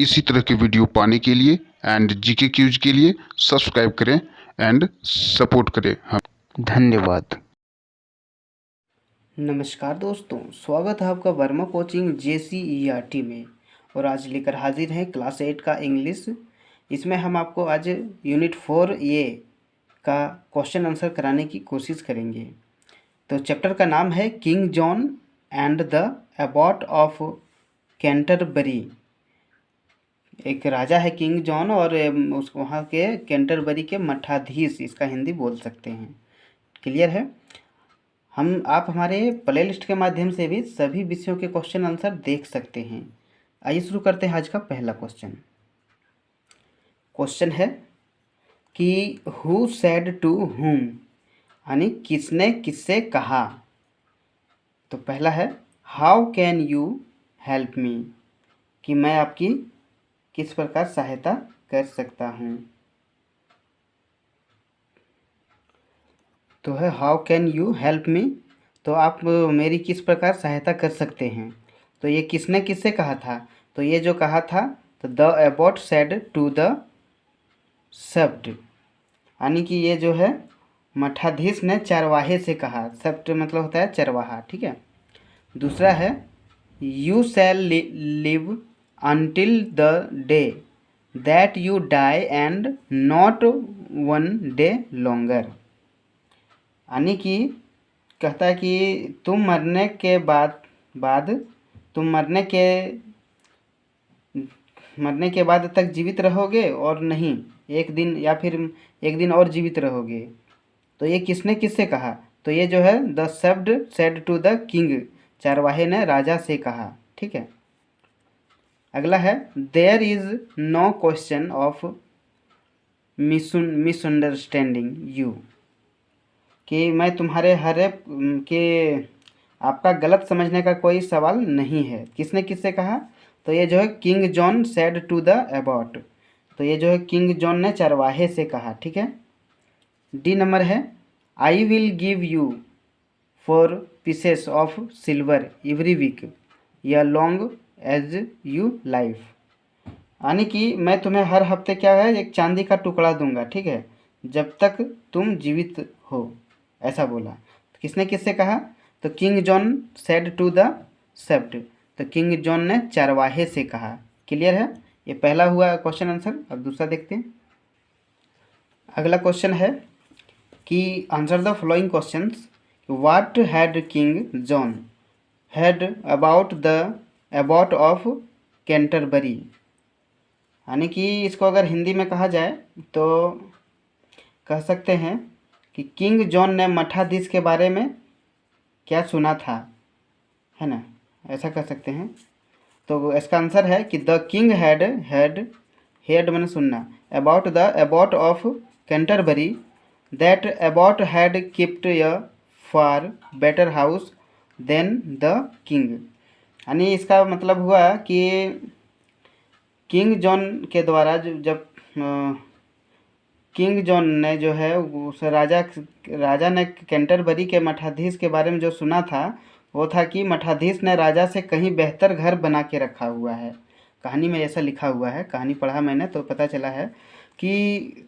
इसी तरह के वीडियो पाने के लिए एंड जीके क्यूज के लिए सब्सक्राइब करें एंड सपोर्ट करें। धन्यवाद। नमस्कार दोस्तों, स्वागत है आपका वर्मा कोचिंग JCERT में। और आज लेकर हाजिर हैं क्लास 8 का इंग्लिश। इसमें हम आपको आज यूनिट 4A का क्वेश्चन आंसर कराने की कोशिश करेंगे। तो चैप्टर का नाम है King John and the Abbott of Canterbury. एक राजा है किंग जॉन और उस वहाँ के कैंटरबरी के मठाधीश, इसका हिंदी बोल सकते हैं। क्लियर है? आप हमारे प्ले लिस्ट के माध्यम से भी सभी विषयों के क्वेश्चन आंसर देख सकते हैं। आइए शुरू करते हैं आज का पहला क्वेश्चन। क्वेश्चन है कि हु सेड टू हुम, यानी किसने किससे कहा। तो पहला है how can you help me, कि मैं आपकी किस प्रकार सहायता कर सकता हूँ। तो है how can you help me, तो आप मेरी किस प्रकार सहायता कर सकते हैं। तो ये किसने किससे कहा था, तो ये जो कहा था तो the abbot said to the shepherd, यानी कि ये जो है मठाधीश ने चरवाहे से कहा। सेप्ट मतलब होता है चरवाहा, ठीक है। दूसरा है you shall live until the day that you die and not one day longer, यानी कि कहता है कि तुम मरने के तुम मरने के बाद तक जीवित रहोगे और नहीं एक दिन, या फिर एक दिन और जीवित रहोगे। तो ये किसने किससे कहा, तो ये जो है the shepherd said to the king, चरवाहे ने राजा से कहा, ठीक है। अगला है there is no question of misunderstanding you, कि मैं तुम्हारे के आपका गलत समझने का कोई सवाल नहीं है। किसने किससे कहा, तो ये जो है King John said to the abbot, तो ये जो है किंग जॉन ने चरवाहे से कहा, ठीक है। डी नंबर है I will give you 4 pieces of silver every week या लॉन्ग एज यू लाइफ, यानी कि मैं तुम्हें हर हफ्ते क्या है एक चांदी का टुकड़ा दूंगा, ठीक है, जब तक तुम जीवित हो, ऐसा बोला। तो किसने किससे कहा, तो King John said to the shepherd, तो किंग जॉन ने चरवाहे से कहा। क्लियर है? ये पहला हुआ क्वेश्चन आंसर। अब दूसरा देखते हैं। अगला क्वेश्चन है कि answer the following questions. What had king John had about of Canterbury, यानी कि इसको अगर हिंदी में कहा जाए तो कह सकते हैं कि किंग जॉन ने मठाधीश के बारे में क्या सुना था, है ना, ऐसा कह सकते हैं। तो इसका आंसर है कि द किंग हैड मैंने सुनना, about the abbot of Canterbury that abbot had kept a far better house than the king, यानी इसका मतलब हुआ कि किंग जॉन के द्वारा जब किंग जॉन ने जो है उस राजा ने कैंटरबरी के मठाधीश के बारे में जो सुना था वो था कि मठाधीश ने राजा से कहीं बेहतर घर बना के रखा हुआ है। कहानी में ऐसा लिखा हुआ है, कहानी पढ़ा मैंने तो पता चला है कि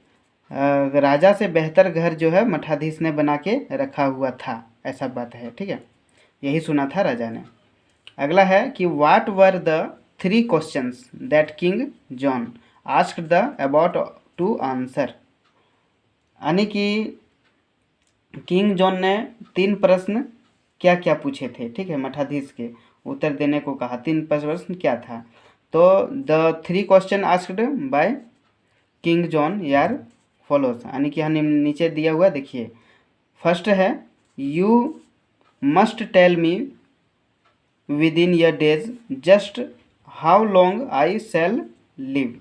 राजा से बेहतर घर जो है मठाधीश ने बना के रखा हुआ था, ऐसा बात है, ठीक है। यही सुना था राजा ने। अगला है कि what were the 3 questions that King John asked the abbot to answer, यानी कि किंग जॉन ने 3 प्रश्न क्या क्या पूछे थे, ठीक है, मठाधीश के उत्तर देने को कहा। 3 प्रश्न क्या था, तो the 3 question asked by King John यार फॉलोस, यानी कि यहाँ नीचे दिया हुआ देखिए। फर्स्ट है you must tell me within your days just how long I shall live,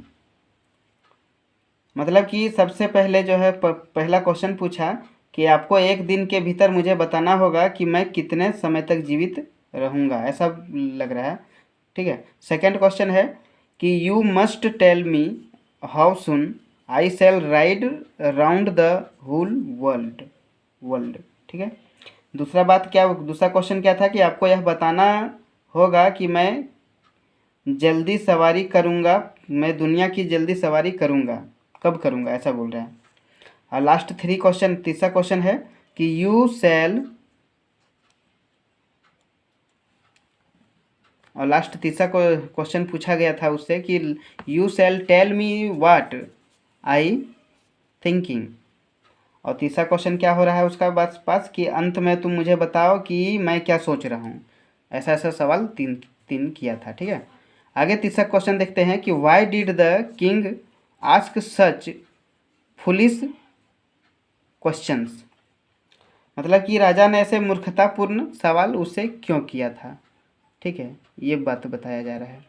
मतलब कि सबसे पहले जो है पहला क्वेश्चन पूछा कि आपको एक दिन के भीतर मुझे बताना होगा कि मैं कितने समय तक जीवित रहूँगा, ऐसा लग रहा है, ठीक है। सेकंड क्वेश्चन है कि you must tell me how soon I shall ride round the whole world, ठीक है। दूसरा क्वेश्चन क्या था कि आपको यह बताना होगा कि मैं जल्दी सवारी करूँगा, मैं दुनिया की जल्दी सवारी करूँगा, कब करूँगा, ऐसा बोल रहा है। और लास्ट 3 क्वेश्चन, तीसरा क्वेश्चन है कि यू सेल, और लास्ट तीसरा क्वेश्चन पूछा गया था उससे कि you shall tell me what I thinking. और तीसरा क्वेश्चन क्या हो रहा है उसका पास कि अंत में तुम मुझे बताओ कि मैं क्या सोच रहा हूँ। ऐसा ऐसा सवाल तीन तीन किया था, ठीक है। आगे तीसरा क्वेश्चन देखते हैं कि why did the king ask such foolish questions. मतलब कि राजा ने ऐसे मूर्खतापूर्ण सवाल उससे क्यों किया था, ठीक है, ये बात बताया जा रहा है।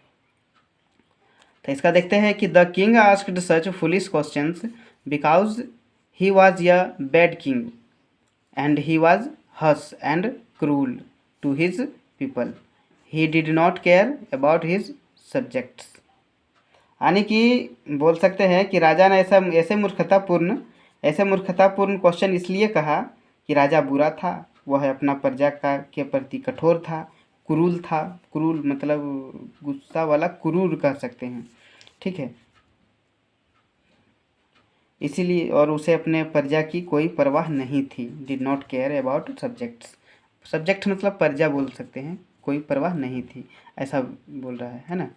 तो इसका देखते हैं कि the king asked such foolish questions because he was a bad king and he was harsh and cruel to his people, he did not care about his subjects. यानी कि बोल सकते हैं कि राजा ने ऐसे मूर्खतापूर्ण क्वेश्चन इसलिए कहा कि राजा बुरा था, वह अपना प्रजा का के प्रति कठोर था, क्रूर था, क्रूर मतलब गुस्सा वाला, क्रूर कह सकते हैं, ठीक है, इसीलिए, और उसे अपने प्रजा की कोई परवाह नहीं थी। Did not care about subjects, subject मतलब प्रजा बोल सकते हैं, कोई परवाह नहीं थी, ऐसा बोल रहा है ना।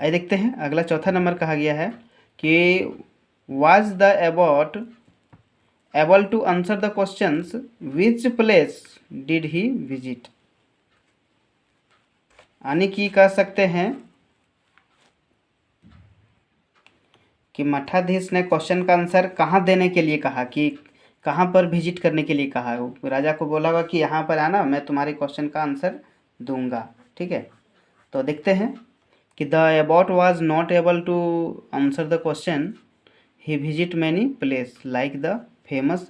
आइए देखते हैं अगला चौथा नंबर कहा गया है कि was the abbot able to answer the questions which place did he visit. यानी कि कह सकते हैं कि मठाधीश ने क्वेश्चन का आंसर कहाँ देने के लिए कहा, कि कहाँ पर विजिट करने के लिए कहा। राजा को बोला होगा कि यहाँ पर आना, मैं तुम्हारे क्वेश्चन का आंसर दूंगा, ठीक है। तो देखते हैं कि the abbot was not able to answer the question, he visit many place like the famous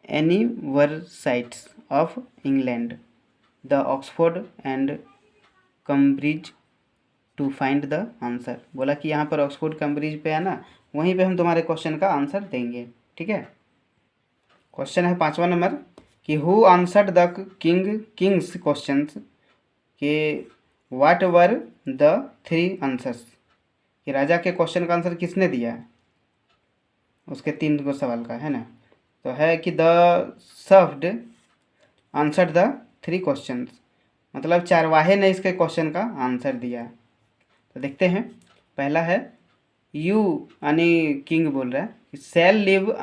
universities of England, the Oxford and Cambridge to find the answer. बोला कि यहाँ पर ऑक्सफोर्ड कैम्ब्रिज पे है ना, वहीं पे हम तुम्हारे क्वेश्चन का आंसर देंगे, ठीक है। क्वेश्चन है 5वां नंबर कि who answered the Kings questions, कि व्हाट वर द 3 आंसर्स, कि राजा के क्वेश्चन का आंसर किसने दिया है, उसके 3 को सवाल का है ना। तो है कि the served answered the 3 questions, मतलब चारवाहे ने इसके क्वेश्चन का आंसर दिया। तो देखते हैं, पहला है यू, यानी किंग बोल रहा है, शैल live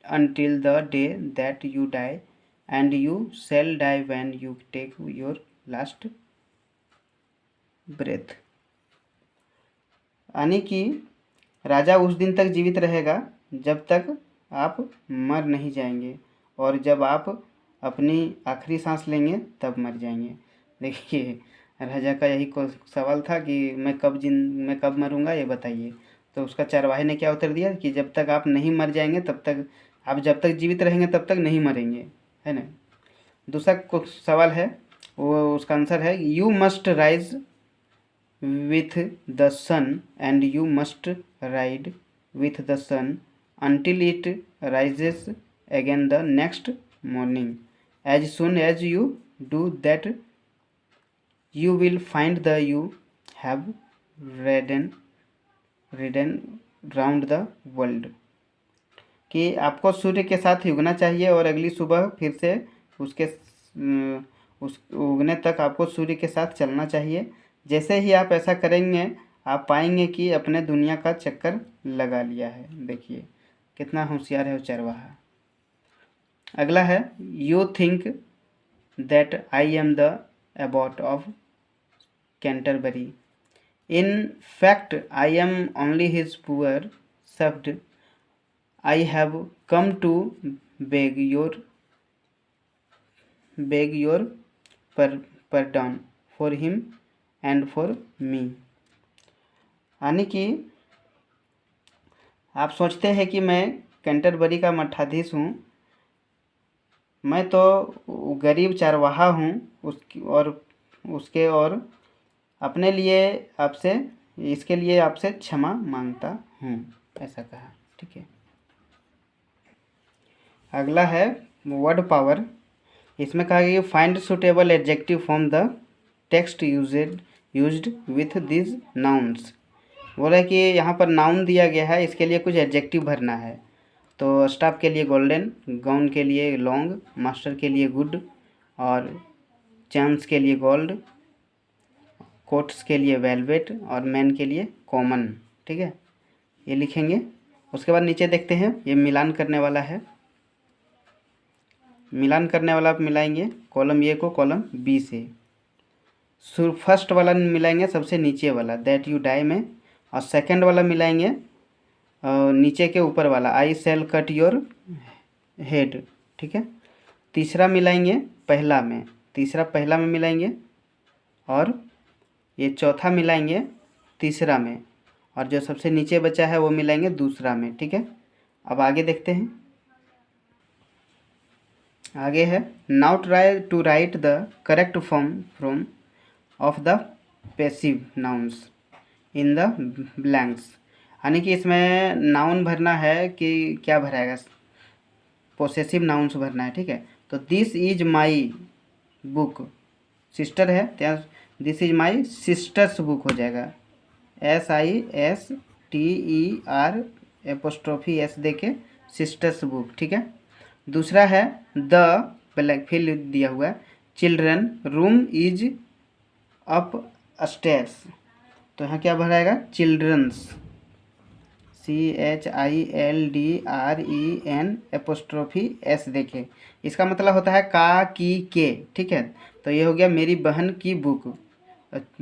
until the day that you die and you shall die when you take your last breath। यानी कि राजा उस दिन तक जीवित रहेगा जब तक आप मर नहीं जाएंगे, और जब आप अपनी आखिरी सांस लेंगे तब मर जाएंगे। देखिए राजा का यही सवाल था कि मैं कब मरूंगा ये बताइए। तो उसका चारवाहे ने क्या उत्तर दिया कि जब तक आप नहीं मर जाएंगे तब तक, आप जब तक जीवित रहेंगे तब तक नहीं मरेंगे, है ना। दूसरा सवाल है, वो उसका आंसर है you must rise with the sun and you must ride with the sun until it rises again the next morning. As soon as you do that, you will find that you have ridden round the world। कि आपको सूर्य के साथ ही उगना चाहिए और अगली सुबह फिर से उसके उस उगने तक आपको सूर्य के साथ चलना चाहिए। जैसे ही आप ऐसा करेंगे आप पाएंगे कि अपने दुनिया का चक्कर लगा लिया है। देखिए कितना होशियार है वो चरवाहा। अगला है you think that I am the abbot of Canterbury, in fact I am only his poor served, I have come to beg your pardon for him and for me. यानी कि आप सोचते हैं कि मैं कैंटरबरी का मठाधीश हूँ, मैं तो गरीब चरवाहा हूँ उसके और अपने लिए आपसे, इसके लिए आपसे क्षमा मांगता हूँ, ऐसा कहा, ठीक है। अगला है वर्ड पावर। इसमें कहा कि find suitable adjective from the text used used with this nouns. बोला है कि यहाँ पर नाउन दिया गया है, इसके लिए कुछ एडजेक्टिव भरना है। तो स्टाफ के लिए गोल्डन, गाउन के लिए लॉन्ग, मास्टर के लिए गुड, और चैम्स के लिए गोल्ड, कोट्स के लिए वेलवेट, और मैन के लिए कॉमन। ठीक है, ये लिखेंगे। उसके बाद नीचे देखते हैं, ये मिलान करने वाला है। मिलान करने वाला आप मिलाएंगे कॉलम ए को कॉलम बी से। फर्स्ट वाला मिलाएंगे सबसे नीचे वाला दैट यू डाई में, और सेकंड वाला मिलाएंगे नीचे के ऊपर वाला आई सेल कट योर हेड। ठीक है, तीसरा मिलाएंगे पहला में, तीसरा पहला में मिलाएंगे, और ये चौथा मिलाएंगे तीसरा में, और जो सबसे नीचे बचा है वो मिलाएंगे दूसरा में। ठीक है, अब आगे देखते हैं। आगे है now try to write the correct form of the passive nouns in the blanks. यानी कि इसमें नाउन भरना है कि क्या भराएगा, पोसेसिव नाउन्स भरना है। ठीक है, तो this is my book, sister है तो this is my sisters book हो जाएगा, SISTER देके सिस्टर्स बुक। ठीक है, दूसरा है द ब्लैक फिल दिया हुआ है, children room is up stairs, तो यहाँ क्या भराएगा चिल्ड्रंस, CHILDREN देखे, इसका मतलब होता है का की के। ठीक है, तो ये हो गया मेरी बहन की बुक,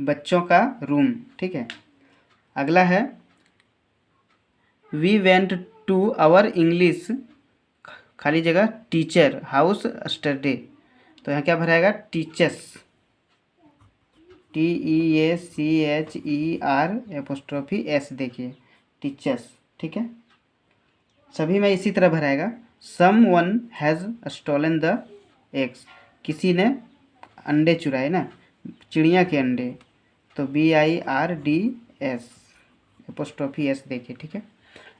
बच्चों का रूम। ठीक है, अगला है we went to our English खाली जगह टीचर हाउस स्टडी, तो यहाँ क्या भराएगा टीचर्स, TEACHER देखिए टीचर्स। ठीक है, सभी में इसी तरह भराएगा। Someone has stolen the eggs, किसी ने अंडे चुराए ना, चिड़िया के अंडे, तो BIRDS देखिए। ठीक है,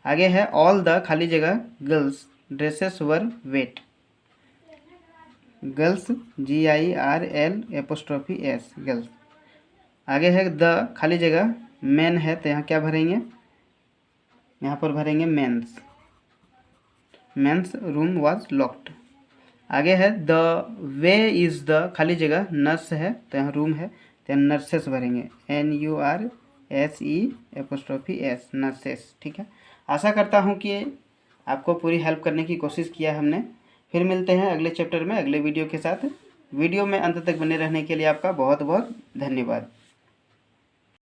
आगे है ऑल द खाली जगह गर्ल्स ड्रेसेस वर वेट, गर्ल्स GIRLS गर्ल्स। आगे है द खाली जगह मैन है, तो यहाँ क्या भरेंगे, यहाँ पर भरेंगे men's, men's room was locked. आगे है द वे इज़ द खाली जगह नर्स है, तो यहाँ रूम है तो यहाँ नर्सेस भरेंगे, NURSES नर्सेस। ठीक है, आशा करता हूँ कि आपको पूरी हेल्प करने की कोशिश किया हमने। फिर मिलते हैं अगले चैप्टर में अगले वीडियो के साथ। वीडियो में अंत तक बने रहने के लिए आपका बहुत बहुत धन्यवाद।